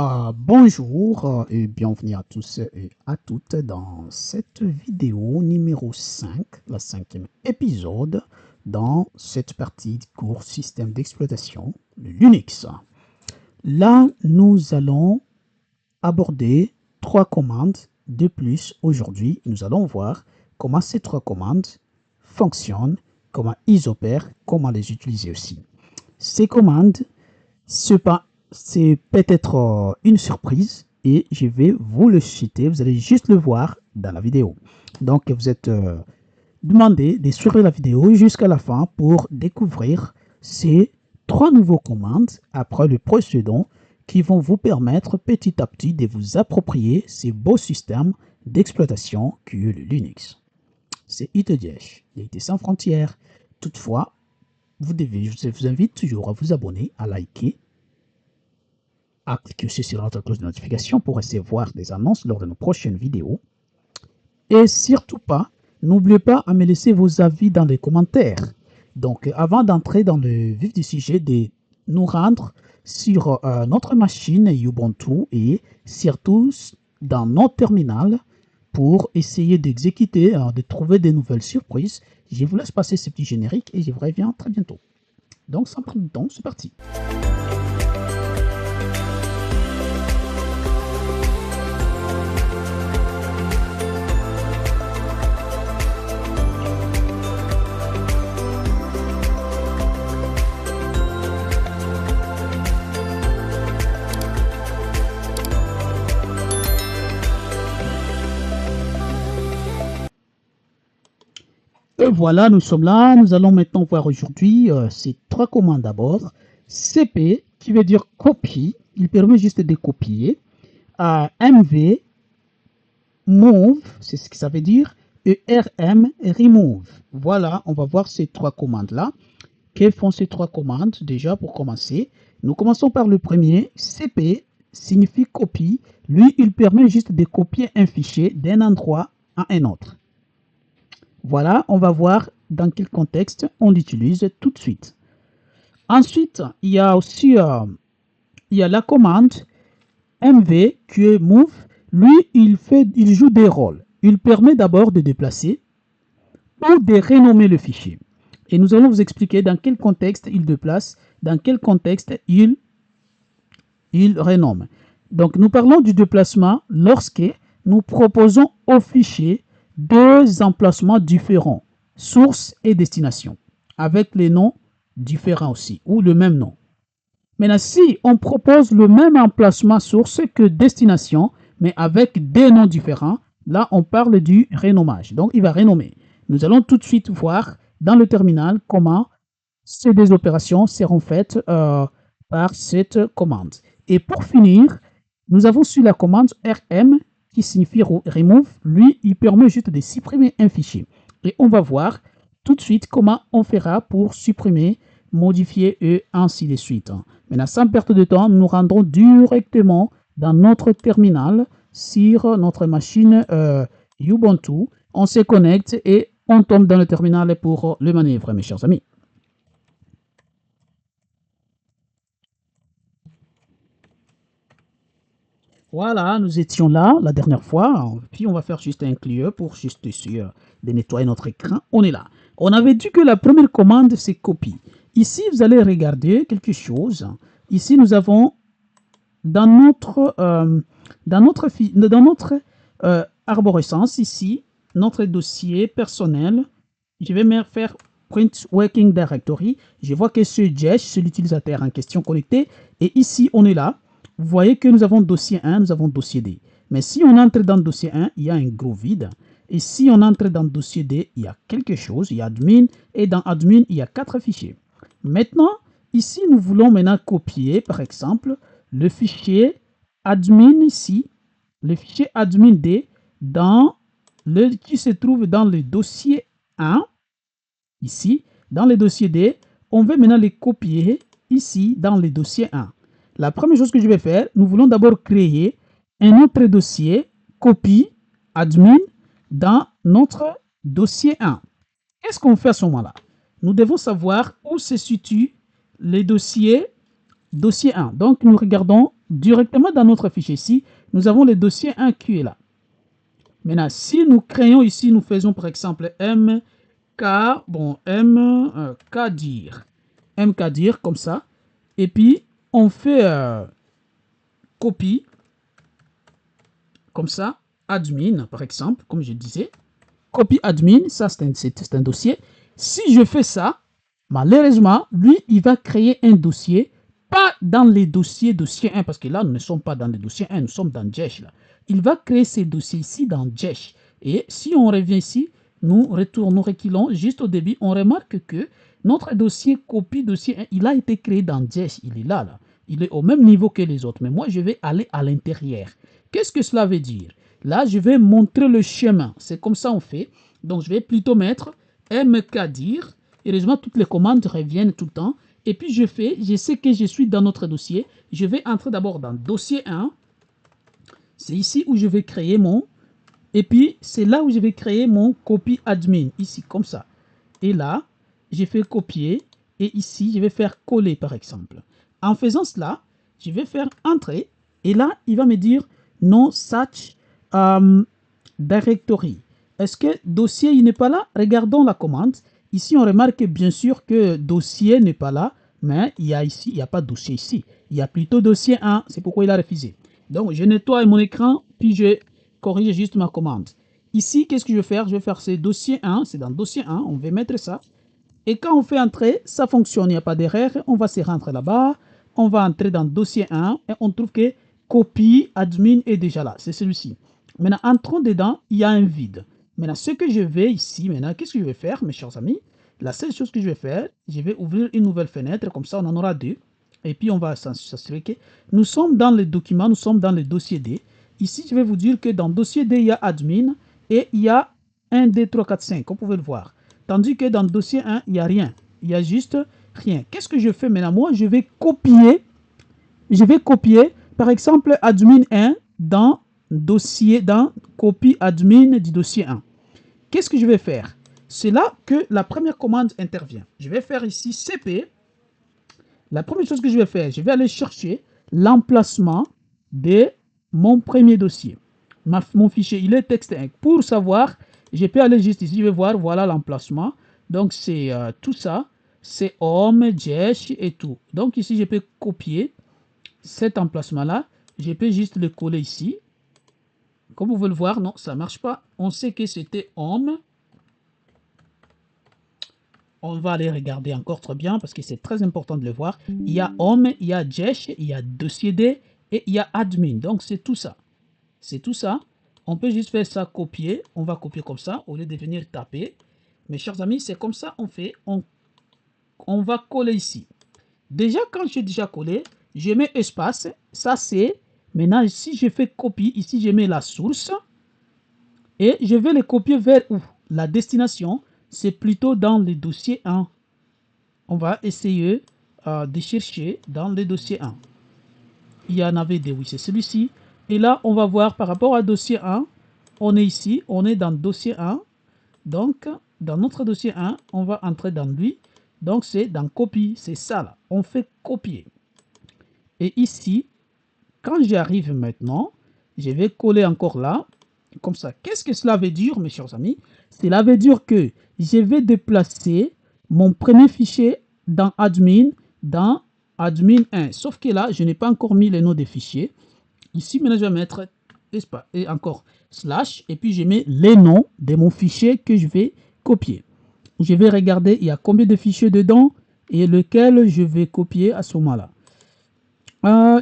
Bonjour et bienvenue à tous et à toutes dans cette vidéo numéro 5, la cinquième épisode, dans cette partie du cours système d'exploitation de Linux. Là, nous allons aborder 3 commandes de plus aujourd'hui. Nous allons voir comment ces 3 commandes fonctionnent, comment ils opèrent, comment les utiliser aussi. Ces commandes, c'est peut-être une surprise et je vais vous le citer. Vous allez juste le voir dans la vidéo. Donc, vous êtes demandé de suivre la vidéo jusqu'à la fin pour découvrir ces 3 nouveaux commandes après le précédent qui vont vous permettre petit à petit de vous approprier ces beaux systèmes d'exploitation qu'est le Linux. C'est ITDH, l'IT sans frontières. Toutefois, je vous invite toujours à vous abonner, à liker, à cliquer aussi sur la cloche de notification pour recevoir des annonces lors de nos prochaines vidéos. Et surtout pas, n'oubliez pas à me laisser vos avis dans les commentaires. Donc, avant d'entrer dans le vif du sujet, de nous rendre sur notre machine Ubuntu et surtout dans nos terminals pour essayer d'exécuter, de trouver des nouvelles surprises. Je vous laisse passer ce petit générique et je vous reviens très bientôt. Donc, sans prendre de temps, c'est parti. Et voilà, nous sommes là. Nous allons maintenant voir aujourd'hui ces 3 commandes d'abord. CP, qui veut dire copie. Il permet juste de copier. MV, move, c'est ce que ça veut dire. Et RM, remove. Voilà, on va voir ces 3 commandes-là. Quelles font ces 3 commandes déjà pour commencer? Nous commençons par le premier. CP signifie copie. Lui, il permet juste de copier un fichier d'un endroit à un autre. Voilà, on va voir dans quel contexte on l'utilise tout de suite. Ensuite, il y a aussi la commande mv qui est move. Lui, il joue des rôles. Il permet d'abord de déplacer ou de renommer le fichier. Et nous allons vous expliquer dans quel contexte il déplace, dans quel contexte il renomme. Donc, nous parlons du déplacement lorsque nous proposons au fichier 2 emplacements différents, source et destination, avec les noms différents aussi, ou le même nom. Maintenant, si on propose le même emplacement source que destination, mais avec des noms différents, là, on parle du renommage. Donc, il va renommer. Nous allons tout de suite voir dans le terminal comment ces 2 opérations seront faites par cette commande. Et pour finir, nous avons sur la commande rm qui signifie remove. Lui, il permet juste de supprimer un fichier. Et on va voir tout de suite comment on fera pour supprimer, modifier et ainsi de suite. Maintenant, sans perte de temps, nous nous rendrons directement dans notre terminal sur notre machine Ubuntu. On se connecte et on tombe dans le terminal pour le manœuvre, mes chers amis. Voilà, nous étions là la dernière fois, puis on va faire juste un clear pour juste ici de nettoyer notre écran. On est là. On avait dit que la première commande, c'est copie. Ici, vous allez regarder quelque chose. Ici, nous avons dans notre arborescence, ici, notre dossier personnel. Je vais me faire print working directory. Je vois que c'est Jesh, c'est l'utilisateur en question connecté. Et ici, on est là. Vous voyez que nous avons dossier 1, nous avons dossier D. Mais si on entre dans le dossier 1, il y a un gros vide. Et si on entre dans le dossier D, il y a quelque chose, il y a admin. Et dans admin, il y a 4 fichiers. Maintenant, ici, nous voulons maintenant copier, par exemple, le fichier admin ici, le fichier admin D, qui se trouve dans le dossier 1, ici, dans le dossier D. On veut maintenant les copier ici, dans le dossier 1. La première chose que je vais faire, nous voulons d'abord créer un autre dossier, copie, admin, dans notre dossier 1. Qu'est-ce qu'on fait à ce moment-là? Nous devons savoir où se situe les dossiers 1. Donc, nous regardons directement dans notre fichier ici, nous avons le dossier 1 qui est là. Maintenant, si nous créons ici, nous faisons par exemple mkdir, mkdir comme ça, et puis on fait copie, comme ça, admin par exemple, comme je disais, copie admin, ça c'est un dossier. Si je fais ça, malheureusement, lui, il va créer un dossier, pas dans les dossiers dossier 1, parce que là, nous ne sommes pas dans le dossier 1, nous sommes dans Jesh. Là. Il va créer ces dossiers ici dans Jesh. Et si on revient ici, nous reculons juste au début, on remarque que notre dossier copie dossier 1, il a été créé dans Jesh. Il est là. Il est au même niveau que les autres. Mais moi, je vais aller à l'intérieur. Qu'est-ce que cela veut dire? Là, je vais montrer le chemin. C'est comme ça on fait. Donc, je vais plutôt mettre mkdir. Heureusement, toutes les commandes reviennent tout le temps. Et puis, je sais que je suis dans notre dossier. Je vais entrer d'abord dans dossier 1. C'est ici où je vais créer mon... Et puis, c'est là où je vais créer mon copie admin. Ici, comme ça. Et là, je fais copier. Et ici, je vais faire coller, par exemple. En faisant cela, je vais faire entrer. Et là, il va me dire no such directory. Est-ce que dossier il n'est pas là? Regardons la commande. Ici, on remarque bien sûr que dossier n'est pas là, mais il y a ici, il n'y a pas de dossier ici. Il y a plutôt dossier 1, c'est pourquoi il a refusé. Donc, je nettoie mon écran, puis je corrige juste ma commande. Ici, qu'est-ce que je vais faire? Je vais faire ce dossier 1, c'est dans dossier 1, on va mettre ça. Et quand on fait entrer, ça fonctionne, il n'y a pas d'erreur. On va se rentrer là-bas, on va entrer dans dossier 1 et on trouve que copie admin est déjà là, c'est celui-ci. Maintenant, entrons dedans, il y a un vide. Maintenant, ce que je vais ici, maintenant, qu'est-ce que je vais faire, mes chers amis? La seule chose que je vais faire, je vais ouvrir une nouvelle fenêtre, comme ça on en aura deux. Et puis on va s'assurer que nous sommes dans le document, nous sommes dans le dossier D. Ici, je vais vous dire que dans le dossier D, il y a admin et il y a 1, 2, 3, 4, 5, comme vous pouvez le voir. Tandis que dans le dossier 1, il n'y a rien. Il y a juste rien. Qu'est-ce que je fais maintenant? Moi, je vais copier, par exemple, admin 1 dans dossier, dans copie admin du dossier 1. Qu'est-ce que je vais faire? C'est là que la première commande intervient. Je vais faire ici cp. La première chose que je vais faire, je vais aller chercher l'emplacement de mon premier dossier. Mon fichier, il est texte1. Pour savoir, je peux aller juste ici, je vais voir, voilà l'emplacement. Donc, c'est tout ça. C'est home, Jesh et tout. Donc, ici, je peux copier cet emplacement-là. Je peux juste le coller ici. Comme vous pouvez le voir, non, ça ne marche pas. On sait que c'était home. On va aller regarder encore très bien parce que c'est très important de le voir. Il y a home, il y a Jesh, il y a dossier D et il y a admin. Donc, c'est tout ça. C'est tout ça. On peut juste faire ça copier. On va copier comme ça au lieu de venir taper. Mes chers amis, c'est comme ça on fait. On va coller ici. Déjà, quand j'ai déjà collé, je mets espace. Ça, c'est... Maintenant, si je fais copie, ici, je mets la source. Et je vais le copier vers où? La destination, c'est plutôt dans le dossier 1. On va essayer de chercher dans le dossier 1. Il y en avait deux, oui, c'est celui-ci. Et là, on va voir par rapport à dossier 1, on est ici, on est dans le dossier 1. Donc, dans notre dossier 1, on va entrer dans lui. Donc, c'est dans copie, c'est ça là. On fait copier. Et ici, quand j'arrive maintenant, je vais coller encore là, comme ça. Qu'est-ce que cela veut dire, mes chers amis? Cela veut dire que je vais déplacer mon premier fichier dans admin 1. Sauf que là, je n'ai pas encore mis les noms des fichiers. Ici, maintenant, je vais mettre espace et encore slash, et puis je mets les noms de mon fichier que je vais copier. Je vais regarder il y a combien de fichiers dedans et lequel je vais copier à ce moment-là.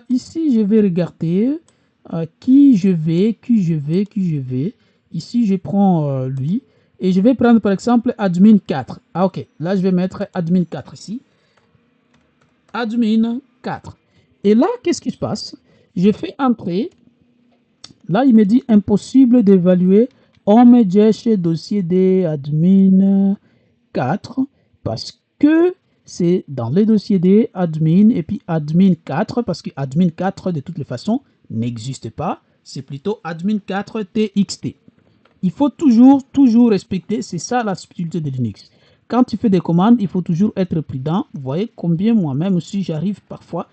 Ici, je vais regarder qui je vais. Ici, je prends lui et je vais prendre par exemple admin 4. Ah, ok. Là, je vais mettre admin 4 ici. Admin 4. Et là, qu'est-ce qui se passe? Je fais entrer. Là, il me dit impossible d'évaluer home Jesh dossier D admin 4 parce que c'est dans les dossiers D admin et puis admin 4 parce que admin 4 de toutes les façons n'existe pas. C'est plutôt admin 4 TXT. Il faut toujours respecter, c'est ça la subtilité de Linux. Quand tu fais des commandes, il faut toujours être prudent. Vous voyez combien moi-même aussi j'arrive parfois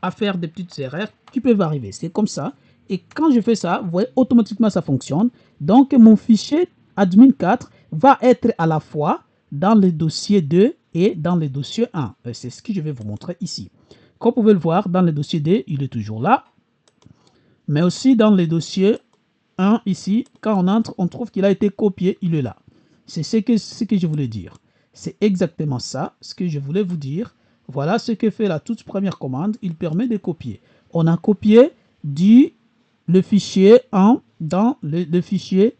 à faire des petites erreurs qui peuvent arriver. C'est comme ça. Et quand je fais ça, vous voyez, automatiquement, ça fonctionne. Donc, mon fichier admin4 va être à la fois dans le dossier 2 et dans le dossier 1. C'est ce que je vais vous montrer ici. Comme vous pouvez le voir, dans le dossier 2, il est toujours là. Mais aussi dans le dossier 1, ici, quand on entre, on trouve qu'il a été copié, il est là. C'est ce que je voulais dire. C'est exactement ça, ce que je voulais vous dire. Voilà ce que fait la toute première commande. Il permet de copier. On a copié le fichier 1 dans le fichier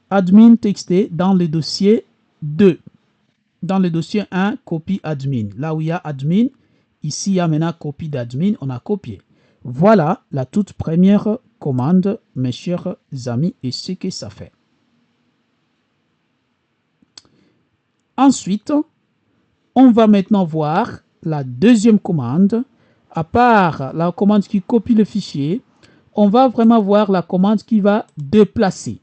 admin.txt dans le dossier 2. Dans le dossier 1, copie admin. Là où il y a admin, ici il y a maintenant copie d'admin, on a copié. Voilà la toute première commande, mes chers amis, et ce que ça fait. Ensuite, on va maintenant voir la deuxième commande. À part la commande qui copie le fichier, on va vraiment voir la commande qui va déplacer.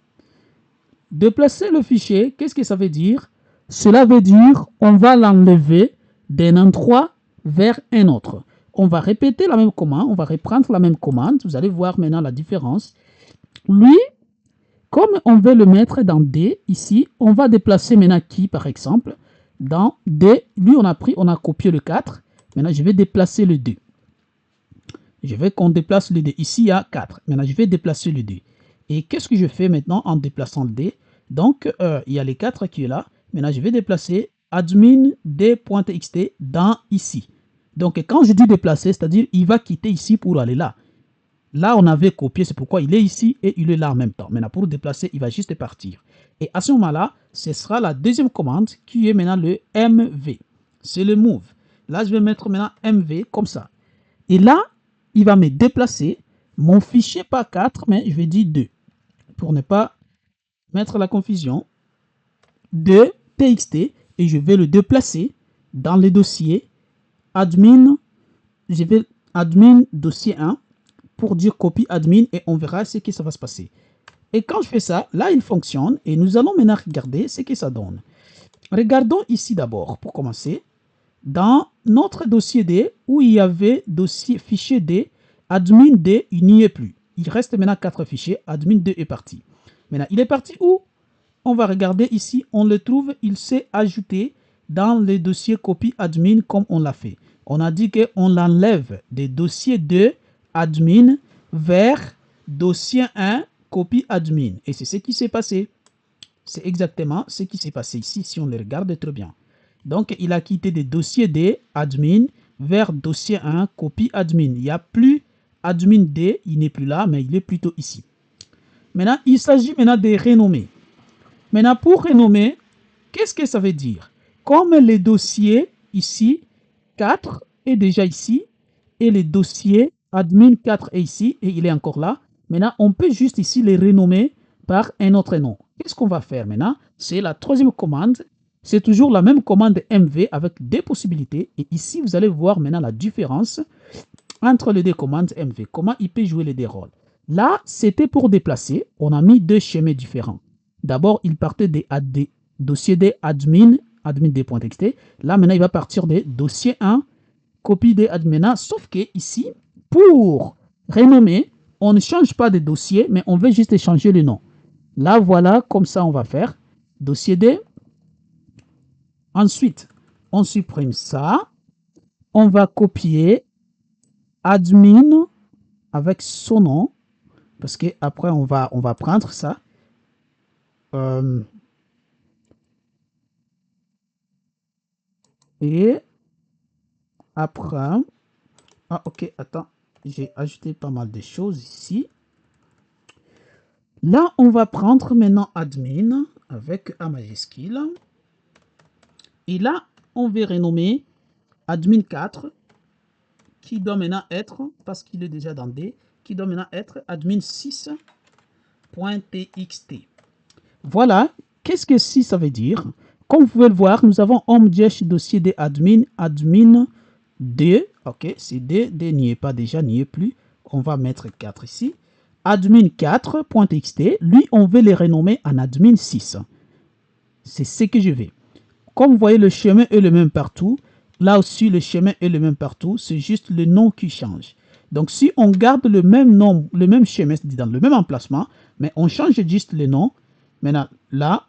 Déplacer le fichier, qu'est-ce que ça veut dire? Cela veut dire on va l'enlever d'un endroit vers un autre. On va répéter la même commande, on va reprendre la même commande. Vous allez voir maintenant la différence. Lui, comme on veut le mettre dans D, ici, on va déplacer maintenant qui, par exemple, dans D. Lui, on a copié le 4. Maintenant, je vais déplacer le 2. Je veux qu'on déplace le 2. Ici, il y a 4. Maintenant, je vais déplacer le 2. Et qu'est-ce que je fais maintenant en déplaçant le D? Donc, il y a les 4 qui est là. Maintenant, je vais déplacer admin d.txt dans ici. Donc, quand je dis déplacer, c'est-à-dire il va quitter ici pour aller là. Là, on avait copié, c'est pourquoi il est ici et il est là en même temps. Maintenant, pour déplacer, il va juste partir. Et à ce moment-là, ce sera la deuxième commande qui est maintenant le mv. C'est le move. Là, je vais mettre maintenant mv comme ça. Et là, il va me déplacer mon fichier, pas 4, mais je vais dire 2. Pour ne pas mettre la confusion. De txt et je vais le déplacer dans le dossier admin. Je vais admin dossier 1 pour dire copie admin et on verra ce que ça va se passer. Et quand je fais ça, là il fonctionne et nous allons maintenant regarder ce que ça donne. Regardons ici d'abord pour commencer. Dans notre dossier D où il y avait dossier fichier D, admin D, il n'y est plus. Il reste maintenant 4 fichiers, admin 2 est parti. Maintenant, il est parti où? On va regarder ici, on le trouve, il s'est ajouté dans le dossier copie admin comme on l'a fait. On a dit qu'on l'enlève des dossiers 2 admin vers dossier 1 copie admin. Et c'est ce qui s'est passé. C'est exactement ce qui s'est passé ici si on le regarde très bien. Donc, il a quitté des dossiers D admin vers dossier 1 copie admin. Il n'y a plus admin D, il n'est plus là, mais il est plutôt ici. Maintenant, il s'agit maintenant de renommer. Maintenant, pour renommer, qu'est-ce que ça veut dire? Comme le dossier ici, 4 est déjà ici, et le dossier admin 4 est ici, et il est encore là. Maintenant, on peut juste ici les renommer par un autre nom. Qu'est-ce qu'on va faire maintenant? C'est la troisième commande. C'est toujours la même commande mv avec des possibilités. Et ici, vous allez voir maintenant la différence entre les deux commandes mv. Comment il peut jouer les deux rôles. Là, c'était pour déplacer. On a mis deux schémas différents. D'abord, il partait des dossiers des admin d.txt. Là, maintenant, il va partir des dossiers 1, copie des admin. Sauf que ici, pour renommer, on ne change pas de dossier, mais on veut juste changer le nom. Là, voilà, comme ça, on va faire. Dossier D. Ensuite, on supprime ça. On va copier admin avec son nom. Parce qu'après, on va prendre ça. Et après, ok, attends, j'ai ajouté pas mal de choses ici. Là, on va prendre maintenant admin avec A majuscule. Et là, on va renommer admin 4 qui doit maintenant être, parce qu'il est déjà dans D, qui doit maintenant être admin 6.txt. Voilà, qu'est-ce que 6 ça veut dire? Comme vous pouvez le voir, nous avons home-dash dossier des admin, admin D. Ok, c'est D, D n'y est pas déjà, n'y est plus. On va mettre 4 ici. Admin 4.txt, lui, on veut les renommer en admin 6. C'est ce que je vais. Comme vous voyez, le chemin est le même partout. Là aussi, le chemin est le même partout, c'est juste le nom qui change. Donc, si on garde le même nom, le même chemin, c'est-à-dire dans le même emplacement, mais on change juste le nom, maintenant, là,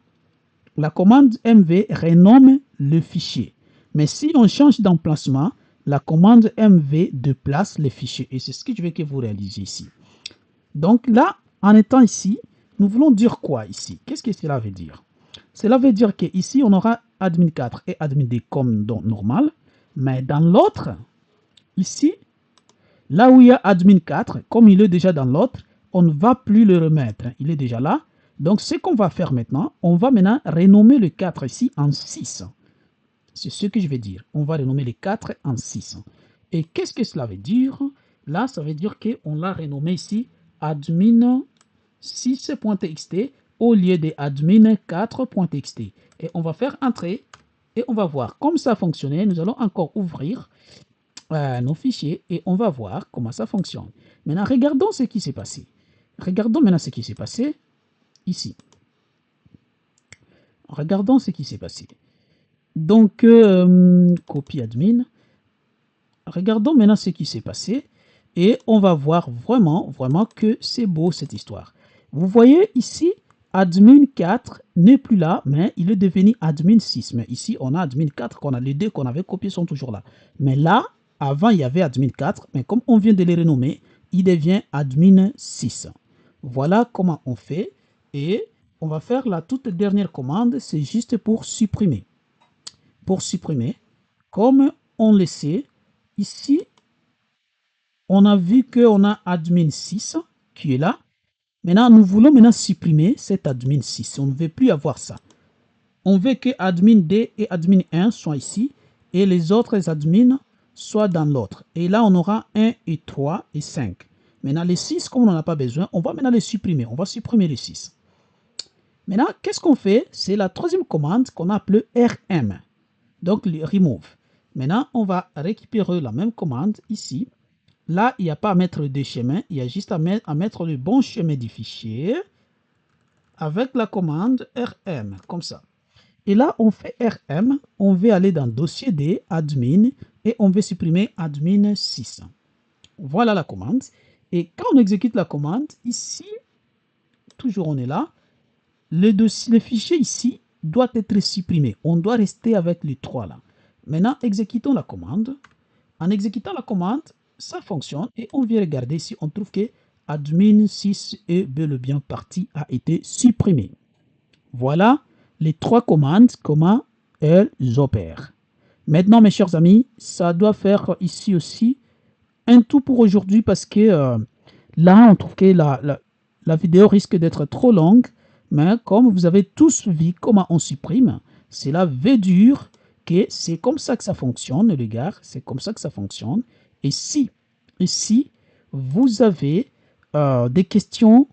la commande MV renomme le fichier. Mais si on change d'emplacement, la commande MV déplace le fichier. Et c'est ce que je veux que vous réalisiez ici. Donc là, en étant ici, nous voulons dire quoi ici? Qu'est-ce que cela veut dire? Cela veut dire qu'ici, on aura admin 4 et admin D comme normal. Mais dans l'autre, ici, là où il y a admin 4, comme il est déjà dans l'autre, on ne va plus le remettre. Il est déjà là. Donc, ce qu'on va faire maintenant, on va maintenant renommer le 4 ici en 6. C'est ce que je vais dire. On va renommer le 4 en 6. Et qu'est-ce que cela veut dire? Là, ça veut dire qu'on l'a renommé ici admin 6.txt au lieu de admin 4.txt. Et on va faire entrer et on va voir comme ça fonctionnait. Nous allons encore ouvrir nos fichiers et on va voir comment ça fonctionne. Maintenant, regardons ce qui s'est passé. Regardons maintenant ce qui s'est passé ici. Regardons ce qui s'est passé. Donc, copie admin. Regardons maintenant ce qui s'est passé et on va voir vraiment que c'est beau cette histoire. Vous voyez ici, admin 4 n'est plus là, mais il est devenu admin 6. Mais ici, on a admin 4, les deux qu'on avait copiés sont toujours là. Mais là, avant, il y avait admin 4, mais comme on vient de les renommer, il devient admin 6. Voilà comment on fait et on va faire la toute dernière commande, c'est juste pour supprimer. Pour supprimer, comme on le sait, ici, on a vu qu'on a admin 6 qui est là. Maintenant, nous voulons maintenant supprimer cet admin 6. On ne veut plus avoir ça. On veut que admin D et admin 1 soient ici et les autres admins soient dans l'autre. Et là, on aura 1 et 3 et 5. Maintenant, les 6, comme on n'en a pas besoin, on va maintenant les supprimer. On va supprimer les 6. Maintenant, qu'est-ce qu'on fait? C'est la troisième commande qu'on appelle RM. Donc, le remove. Maintenant, on va récupérer la même commande ici. Là, il n'y a pas à mettre des chemins, il y a juste à mettre le bon chemin du fichier avec la commande RM, comme ça. Et là, on fait RM, on veut aller dans dossier D, admin, et on veut supprimer admin 6. Voilà la commande. Et quand on exécute la commande, ici, toujours on est là, le fichier ici doit être supprimé. On doit rester avec les 3 là. Maintenant, exécutons la commande. En exécutant la commande, ça fonctionne et on vient regarder ici, on trouve que admin 6 est bel et bien parti, a été supprimé. Voilà les 3 commandes, comment elles opèrent. Maintenant, mes chers amis, ça doit faire ici aussi un tout pour aujourd'hui parce que là, on trouve que la vidéo risque d'être trop longue, mais comme vous avez tous vu comment on supprime, cela veut dire que c'est comme ça que ça fonctionne, les gars, c'est comme ça que ça fonctionne. Et si vous avez des questions,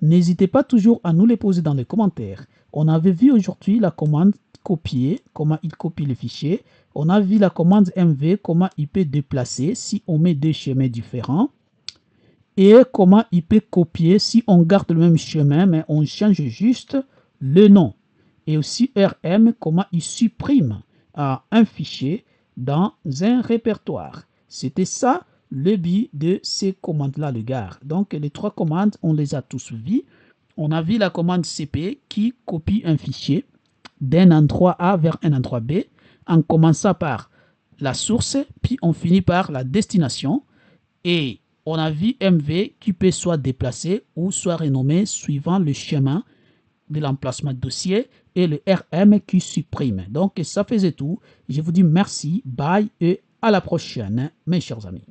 n'hésitez pas toujours à nous les poser dans les commentaires. On avait vu aujourd'hui la commande copier, comment il copie le fichier. On a vu la commande MV, comment il peut déplacer si on met deux chemins différents. Et comment il peut copier si on garde le même chemin, mais on change juste le nom. Et aussi RM, comment il supprime un fichier dans un répertoire. C'était ça le but de ces commandes-là, les gars. Donc, les 3 commandes, on les a tous vues. On a vu la commande CP qui copie un fichier d'un endroit A vers un endroit B en commençant par la source, puis on finit par la destination. Et on a vu MV qui peut soit déplacer ou soit renommé suivant le chemin de l'emplacement de dossier et le RM qui supprime. Donc, ça faisait tout. Je vous dis merci, bye et à la prochaine, mes chers amis.